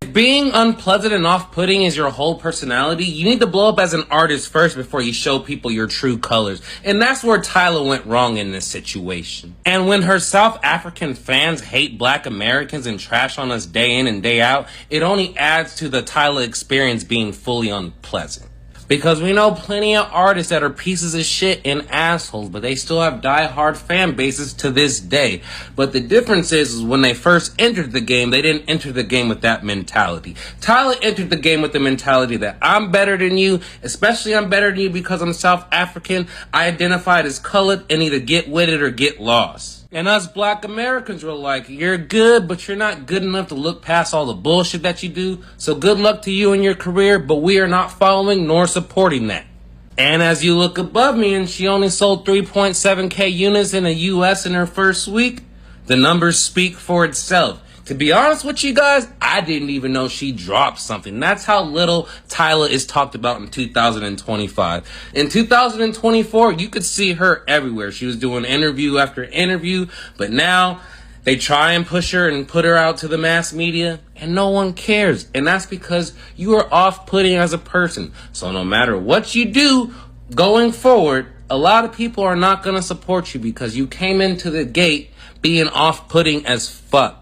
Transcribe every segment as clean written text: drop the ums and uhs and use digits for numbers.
If being unpleasant and off-putting is your whole personality, you need to blow up as an artist first before you show people your true colors. And that's where Tyla went wrong in this situation. And when her South African fans hate Black Americans and trash on us day in and day out, it only adds to the Tyla experience being fully unpleasant. Because we know plenty of artists that are pieces of shit and assholes, but they still have die-hard fan bases to this day. But the difference is when they first entered the game, they didn't enter the game with that mentality. Tyla entered the game with the mentality that I'm better than you, especially I'm better than you because I'm South African, I identified as colored, and either get with it or get lost. And us Black Americans were like, you're good, but you're not good enough to look past all the bullshit that you do. So good luck to you in your career, but we are not following nor supporting that. And as you look above me and she only sold 3.7k units in the US in her first week, the numbers speak for itself. To be honest with you guys, I didn't even know she dropped something. That's how little Tyla is talked about in 2025. In 2024, you could see her everywhere. She was doing interview after interview, but now they try and push her and put her out to the mass media, and no one cares. And that's because you are off-putting as a person. So no matter what you do going forward, a lot of people are not going to support you because you came into the gate being off-putting as fuck.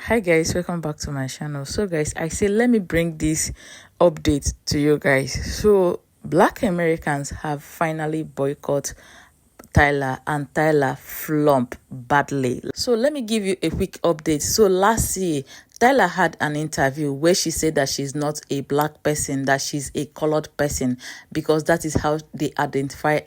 Hi guys, welcome back to my channel. So guys, I say let me bring this update to you guys. So Black Americans have finally boycotted Tyla, and Tyla flump badly. So let me give you a quick update. So last year, Tyla had an interview where she said that she's not a Black person, that she's a colored person, because that is how they identify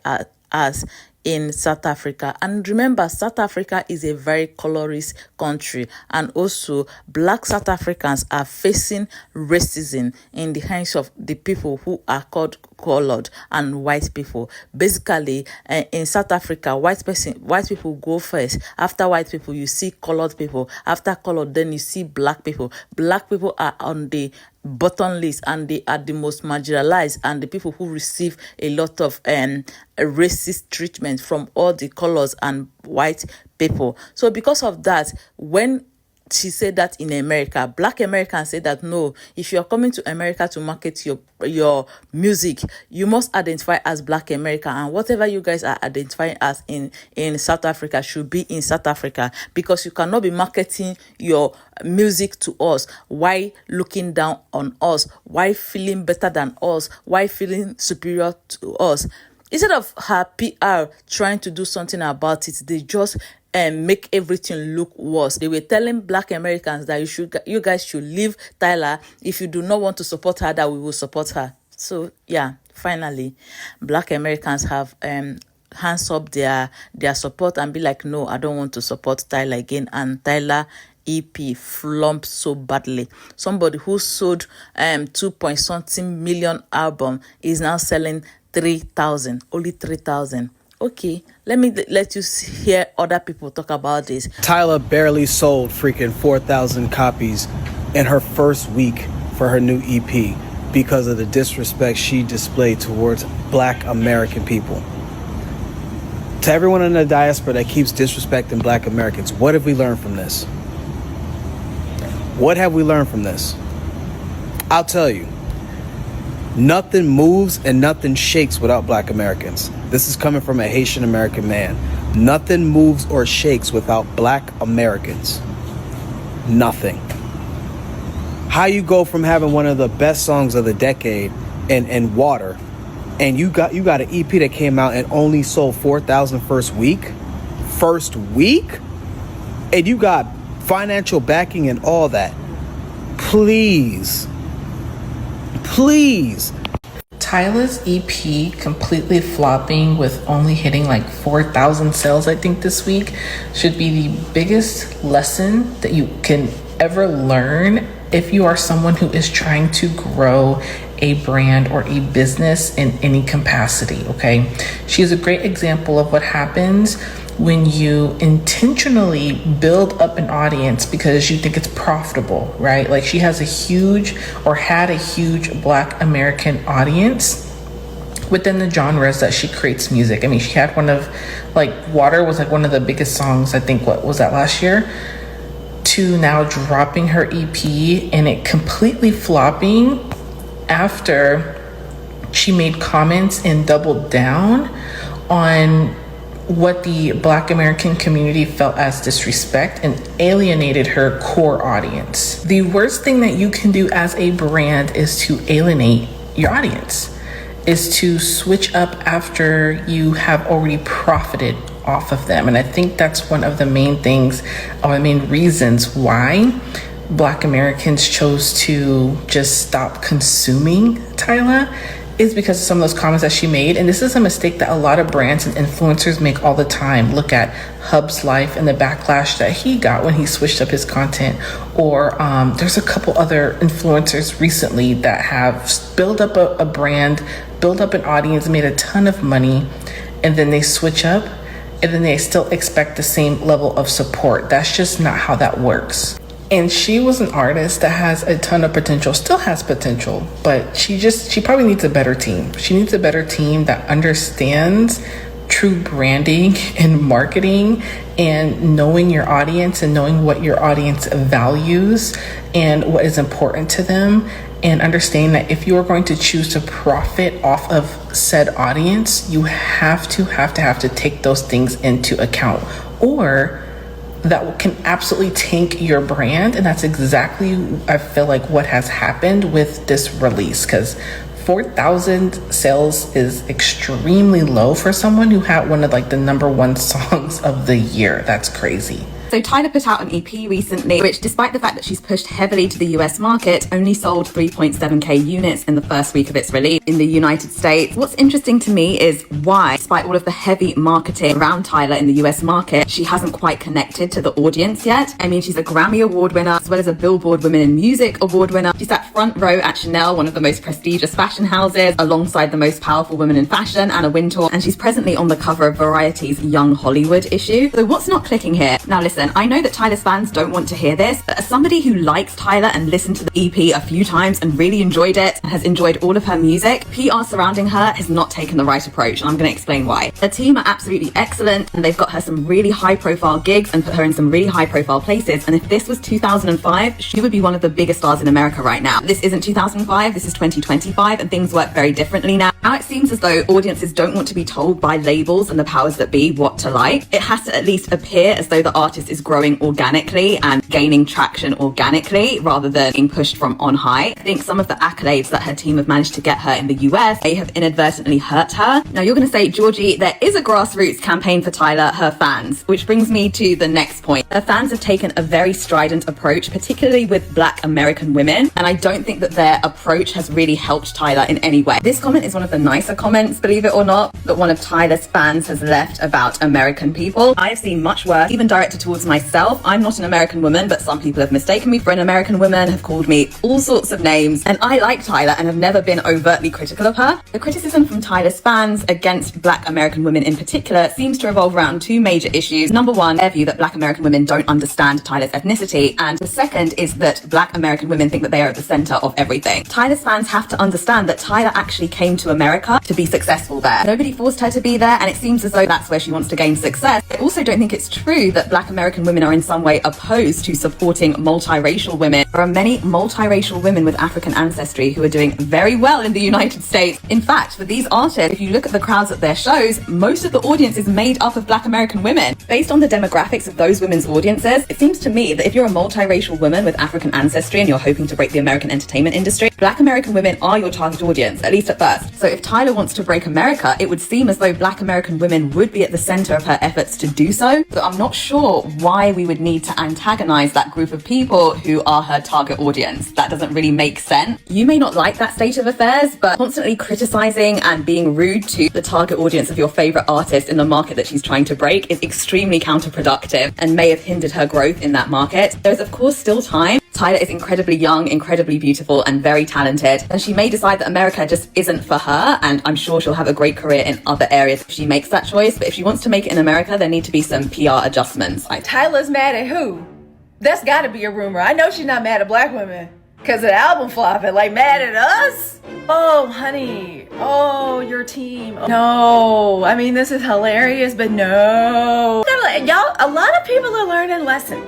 as in South Africa. And remember, South Africa is a very colorist country, and also Black South Africans are facing racism in the hands of the people who are called colored and white people. Basically, in South Africa, white people go first. After white people, you see colored people. After colored, then you see Black people. Black people are on the bottom list, and they are the most marginalized and the people who receive a lot of racist treatment from all the colors and white people. So because of that, when she said that in America, Black Americans said that no, if you're coming to America to market your music, you must identify as Black American, and whatever you guys are identifying as in South Africa should be in South Africa, because you cannot be marketing your music to us. Why looking down on us? Why feeling better than us? Why feeling superior to us? Instead of her PR trying to do something about it, they just make everything look worse. They were telling Black Americans that you guys should leave Tyla. If you do not want to support her, that we will support her. So yeah, finally, Black Americans have hands up their support and be like, no, I don't want to support Tyla again. And Tyla EP flumped so badly. Somebody who sold 2.something million album is now selling 3,000, only 3,000. Okay, let you hear other people talk about this. Tyla barely sold freaking 4,000 copies in her first week for her new EP because of the disrespect she displayed towards Black American people. To everyone in the diaspora that keeps disrespecting Black Americans, what have we learned from this? What have we learned from this? I'll tell you. Nothing moves and nothing shakes without Black Americans. This is coming from a Haitian American man. Nothing moves or shakes without Black Americans. Nothing. How you go from having one of the best songs of the decade and Water, and you got an EP that came out and only sold 4,000 first week, and you got financial backing and all that. Please. Tyla's EP completely flopping with only hitting like 4,000 sales, I think, this week should be the biggest lesson that you can ever learn if you are someone who is trying to grow a brand or a business in any capacity, okay? She is a great example of what happens when you intentionally build up an audience because you think it's profitable, right? Like she has had a huge Black American audience within the genres that she creates music. I mean, she had Water was like one of the biggest songs, I think, what was that, last year? to now dropping her EP and it completely flopping after she made comments and doubled down on what the Black American community felt as disrespect and alienated her core audience. The worst thing that you can do as a brand is to alienate your audience, is to switch up after you have already profited off of them. And I think that's one of the main things, or the main reasons why Black Americans chose to just stop consuming Tyla, is because of some of those comments that she made. And this is a mistake that a lot of brands and influencers make all the time. Look at Hub's life and the backlash that he got when he switched up his content. Or there's a couple other influencers recently that have built up a brand, built up an audience, made a ton of money, and then they switch up and then they still expect the same level of support. That's just not how that works. And she was an artist that has a ton of potential, still has potential, but she probably needs a better team. She needs a better team that understands true branding and marketing and knowing your audience and knowing what your audience values and what is important to them, and understanding that if you are going to choose to profit off of said audience, you have to take those things into account, or that can absolutely tank your brand. And that's exactly, I feel like, what has happened with this release, because 4,000 sales is extremely low for someone who had one of like the #1 songs of the year. That's crazy. So Tyla put out an EP recently, which, despite the fact that she's pushed heavily to the US market, only sold 3.7k units in the first week of its release in the United States. What's interesting to me is why, despite all of the heavy marketing around Tyla in the US market, she hasn't quite connected to the audience yet. I mean, she's a Grammy Award winner, as well as a Billboard Women in Music Award winner. She sat front row at Chanel, one of the most prestigious fashion houses, alongside the most powerful women in fashion, Anna Wintour, and she's presently on the cover of Variety's Young Hollywood issue. So what's not clicking here? Now listen, I know that Tyla's fans don't want to hear this, but as somebody who likes Tyla and listened to the EP a few times and really enjoyed it and has enjoyed all of her music, PR surrounding her has not taken the right approach, and I'm going to explain why. The team are absolutely excellent, and they've got her some really high-profile gigs and put her in some really high-profile places, and if this was 2005, she would be one of the biggest stars in America right now. This isn't 2005, this is 2025, and things work very differently now. Now it seems as though audiences don't want to be told by labels and the powers that be what to like. It has to at least appear as though the artist is growing organically and gaining traction organically rather than being pushed from on high. I think some of the accolades that her team have managed to get her in the US, they have inadvertently hurt her. Now you're going to say, Georgie, there is a grassroots campaign for Tyla, her fans, which brings me to the next point. Her fans have taken a very strident approach, particularly with Black American women, and I don't think that their approach has really helped Tyla in any way. This comment is one of the nicer comments, believe it or not, that one of Tyla's fans has left about American people. I've seen much worse, even directed towards myself. I'm not an American woman, but some people have mistaken me for an American woman, have called me all sorts of names, and I like Tyla and have never been overtly critical of her. The criticism from Tyla's fans against Black American women in particular seems to revolve around two major issues. Number one, their view that Black American women don't understand Tyla's ethnicity, and the second is that Black American women think that they are at the center of everything. Tyla's fans have to understand that Tyla actually came to America to be successful there. Nobody forced her to be there, and it seems as though that's where she wants to gain success. I also don't think it's true that Black American women are in some way opposed to supporting multiracial women. There are many multiracial women with African ancestry who are doing very well in the United States. In fact, for these artists, if you look at the crowds at their shows, most of the audience is made up of Black American women. Based on the demographics of those women's audiences, it seems to me that if you're a multiracial woman with African ancestry and you're hoping to break the American entertainment industry, Black American women are your target audience, at least at first. So if Tyla wants to break America, it would seem as though Black American women would be at the center of her efforts to do so. So I'm not sure why we would need to antagonize that group of people who are her target audience. That doesn't really make sense. You may not like that state of affairs, but constantly criticizing and being rude to the target audience of your favorite artist in the market that she's trying to break is extremely counterproductive and may have hindered her growth in that market. There's of course still time. Tyla is incredibly young, incredibly beautiful, and very talented, and she may decide that America just isn't for her, and I'm sure she'll have a great career in other areas if she makes that choice. But if she wants to make it in America, there need to be some PR adjustments. Tyla's mad at who? That's gotta be a rumor. I know she's not mad at Black women because of the album flopping. Like, mad at us? Oh, honey. Oh, your team. No. I mean, this is hilarious, but no. Y'all, a lot of people are learning lessons.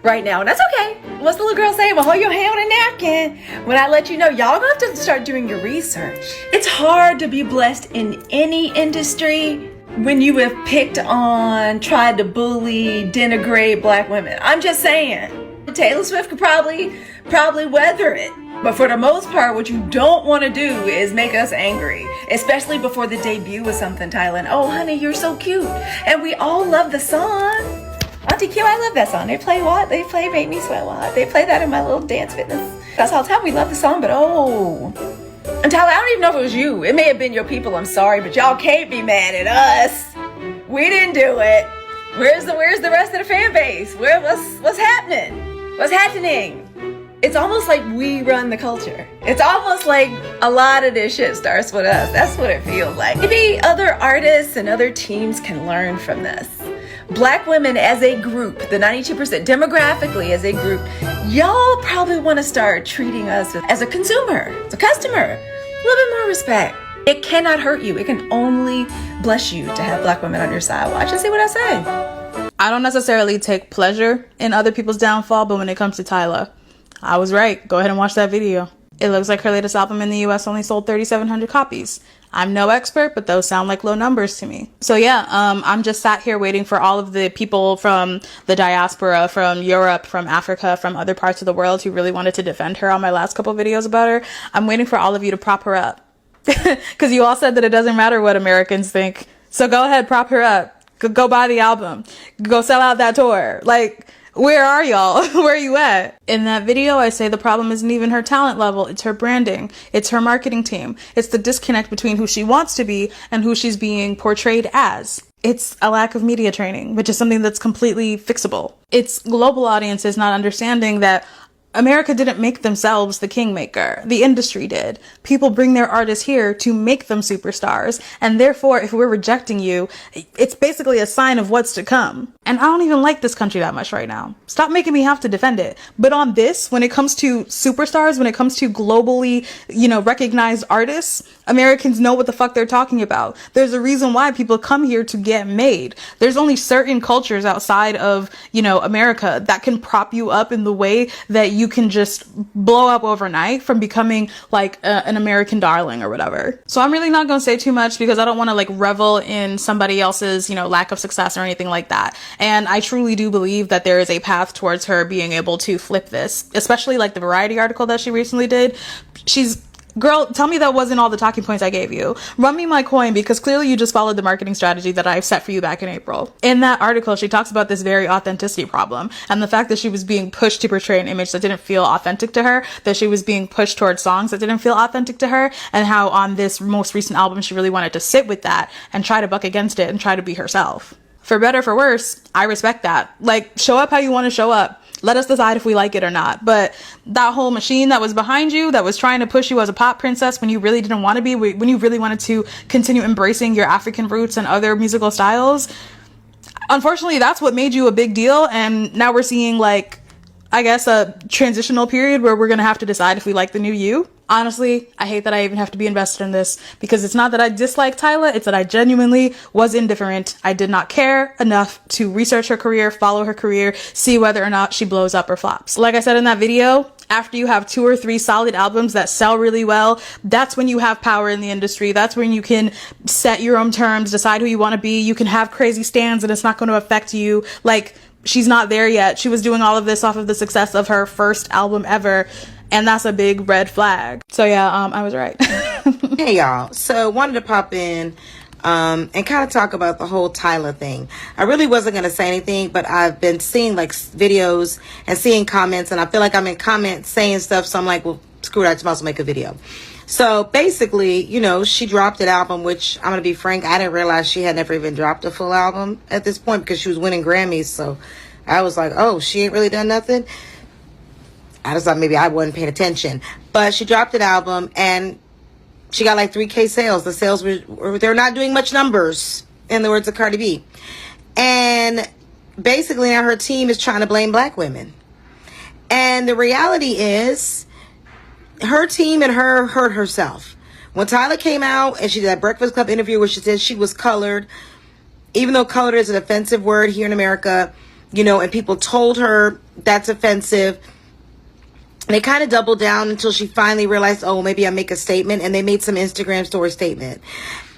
right now, and that's okay. What's the little girl saying? Well, hold your hand on a napkin when I let you know. Y'all gonna have to start doing your research. It's hard to be blessed in any industry when you have picked on, tried to bully, denigrate black women. I'm just saying. Taylor Swift could probably weather it. But for the most part, what you don't want to do is make us angry, especially before the debut of something, Tyla. Oh, honey, you're so cute. And we all love the song. Auntie Q, I love that song. They play what? They play Make Me Sweat What? They play that in my little dance fitness. That's all the time. We love the song, but oh. And Tyla, I don't even know if it was you. It may have been your people. I'm sorry, but y'all can't be mad at us. We didn't do it. Where's the rest of the fan base? What's happening? What's happening? It's almost like we run the culture. It's almost like a lot of this shit starts with us. That's what it feels like. Maybe other artists and other teams can learn from this. Black women as a group, the 92% demographically as a group, y'all probably want to start treating us as a consumer, as a customer. A little bit more respect. It cannot hurt you. It can only bless you to have black women on your side. Watch and see what I say. I don't necessarily take pleasure in other people's downfall, but when it comes to Tyla, I was right. Go ahead and watch that video. It looks like her latest album in the US only sold 3,700 copies. I'm no expert, but those sound like low numbers to me. So yeah, I'm just sat here waiting for all of the people from the diaspora, from Europe, from Africa, from other parts of the world who really wanted to defend her on my last couple videos about her. I'm waiting for all of you to prop her up. Because you all said that it doesn't matter what Americans think. So go ahead, prop her up. Go buy the album. Go sell out that tour. Like, where are y'all? Where are you at? In that video, I say the problem isn't even her talent level. It's her branding. It's her marketing team. It's the disconnect between who she wants to be and who she's being portrayed as. It's a lack of media training, which is something that's completely fixable. It's global audiences not understanding that America didn't make themselves the kingmaker. The industry did. People bring their artists here to make them superstars. And therefore, if we're rejecting you, it's basically a sign of what's to come. And I don't even like this country that much right now. Stop making me have to defend it. But on this, when it comes to superstars, when it comes to globally, recognized artists, Americans know what the fuck they're talking about. There's a reason why people come here to get made. There's only certain cultures outside of, America that can prop you up in the way that you can just blow up overnight from becoming like an American darling or whatever. So I'm really not going to say too much because I don't want to revel in somebody else's, lack of success or anything like that. And I truly do believe that there is a path towards her being able to flip this, especially like the Variety article that she recently did. Girl, tell me that wasn't all the talking points I gave you. Run me my coin, because clearly you just followed the marketing strategy that I've set for you back in April. In that article, she talks about this very authenticity problem and the fact that she was being pushed to portray an image that didn't feel authentic to her, that she was being pushed towards songs that didn't feel authentic to her, and how on this most recent album, she really wanted to sit with that and try to buck against it and try to be herself. For better, for worse, I respect that. Show up how you want to show up. Let us decide if we like it or not. But that whole machine that was behind you, that was trying to push you as a pop princess when you really didn't want to be, when you really wanted to continue embracing your African roots and other musical styles, unfortunately, that's what made you a big deal. And now we're seeing a transitional period where we're going to have to decide if we like the new you. Honestly, I hate that I even have to be invested in this, because it's not that I dislike Tyla, it's that I genuinely was indifferent. I did not care enough to research her career, follow her career, see whether or not she blows up or flops. Like I said in that video, after you have 2 or 3 solid albums that sell really well, that's when you have power in the industry. That's when you can set your own terms, decide who you want to be. You can have crazy stands and it's not going to affect you. She's not there yet. She was doing all of this off of the success of her first album ever. And that's a big red flag. So yeah, I was right. Hey y'all. So wanted to pop in and kind of talk about the whole Tyla thing. I really wasn't going to say anything, but I've been seeing videos and seeing comments, and I feel like I'm in comments saying stuff. So I'm like, well, screw it. I just might as well make a video. So basically, she dropped an album, which I'm going to be frank, I didn't realize she had never even dropped a full album at this point because she was winning Grammys. So I was like, oh, she ain't really done nothing. I just thought maybe I wasn't paying attention. But she dropped an album and she got 3K sales. The sales they're not doing much numbers, in the words of Cardi B. And basically now her team is trying to blame black women. And the reality is her team and her hurt herself. When Tyla came out and she did that Breakfast Club interview where she said she was colored, even though colored is an offensive word here in America, and people told her that's offensive. And they kind of doubled down until she finally realized, oh, maybe I make a statement. And they made some Instagram story statement.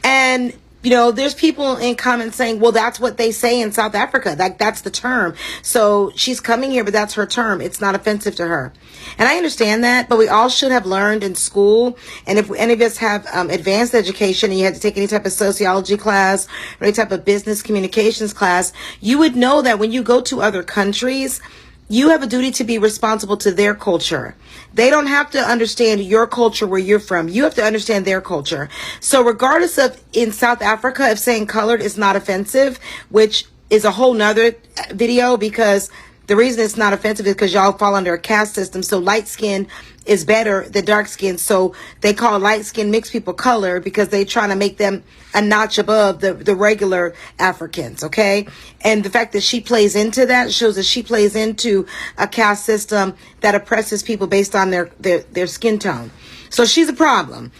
And, there's people in comments saying, well, that's what they say in South Africa. That's the term. So she's coming here, but that's her term. It's not offensive to her. And I understand that, but we all should have learned in school. And if any of us have advanced education and you had to take any type of sociology class or any type of business communications class, you would know that when you go to other countries, you have a duty to be responsible to their culture. They don't have to understand your culture where you're from. You have to understand their culture. So regardless of in South Africa, if saying colored is not offensive, which is a whole nother video, because the reason it's not offensive is because y'all fall under a caste system. So light skin is better than dark skin. So they call light skin mixed people color because they're trying to make them a notch above the regular Africans. Okay. And the fact that she plays into that shows that she plays into a caste system that oppresses people based on their skin tone. So she's a problem.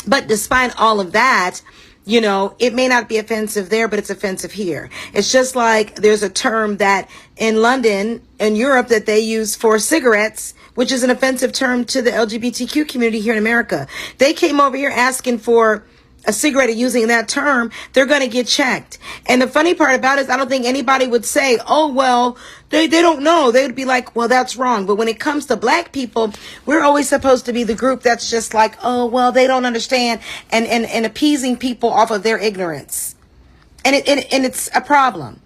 But despite all of that, it may not be offensive there, but it's offensive here. It's just like there's a term that in London and Europe that they use for cigarettes, which is an offensive term to the LGBTQ community here in America. They came over here asking for a cigarette and using that term, they're going to get checked. And the funny part about it is I don't think anybody would say, oh, well, they don't know. They would be like, well, that's wrong. But when it comes to black people, we're always supposed to be the group that's just like, oh, well, they don't understand, and appeasing people off of their ignorance. And it's a problem.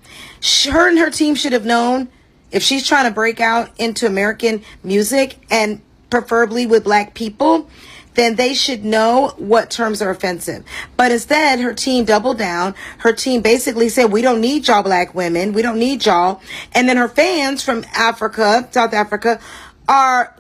Her and her team should have known if she's trying to break out into American music and preferably with black people, then they should know what terms are offensive. But instead, her team doubled down. Her team basically said, we don't need y'all black women. We don't need y'all. And then her fans from Africa, South Africa, are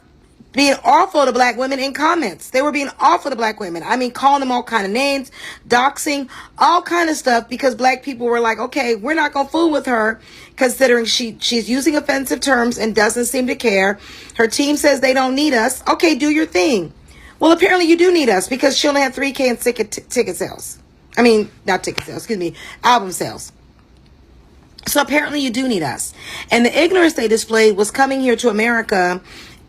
being awful to black women in comments. They were being awful to black women. I mean, calling them all kind of names, doxing, all kind of stuff, because black people were like, okay, we're not going to fool with her, considering she's using offensive terms and doesn't seem to care. Her team says they don't need us. Okay, do your thing. Well, apparently you do need us because she only had 3K in ticket sales. I mean, not ticket sales, excuse me, album sales. So apparently you do need us. And the ignorance they displayed was coming here to America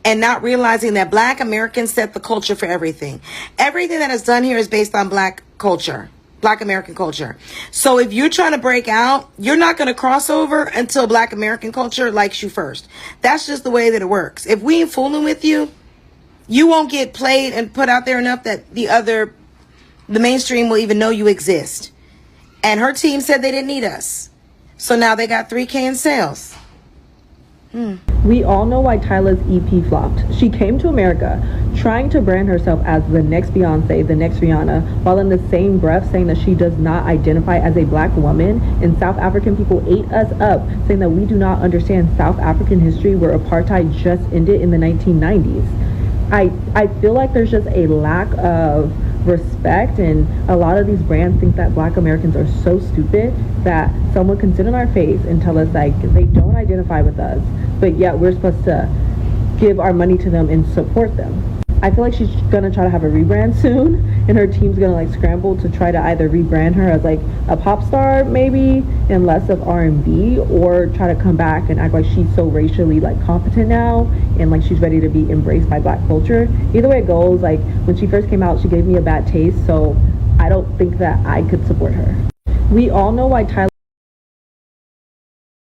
and not realizing that black Americans set the culture for everything. Everything that is done here is based on black culture, black American culture. So if you're trying to break out, you're not going to cross over until black American culture likes you first. That's just the way that it works. If we ain't fooling with you, you won't get played and put out there enough that the mainstream will even know you exist. And her team said they didn't need us. So now they got 3K in sales. We all know why Tyla's EP flopped. She came to America trying to brand herself as the next Beyonce, the next Rihanna, while in the same breath saying that she does not identify as a black woman. And South African people ate us up, saying that we do not understand South African history where apartheid just ended in the 1990s. I feel like there's just a lack of respect, and a lot of these brands think that black Americans are so stupid that someone can sit in our face and tell us like they don't identify with us, but yet we're supposed to give our money to them and support them. I feel like she's gonna try to have a rebrand soon, and her team's gonna like scramble to try to either rebrand her as like a pop star maybe and less of R&B, or try to come back and act like she's so racially like competent now and like she's ready to be embraced by black culture. Either way it goes, like when she first came out, she gave me a bad taste, so I don't think that I could support her. We all know why Tyla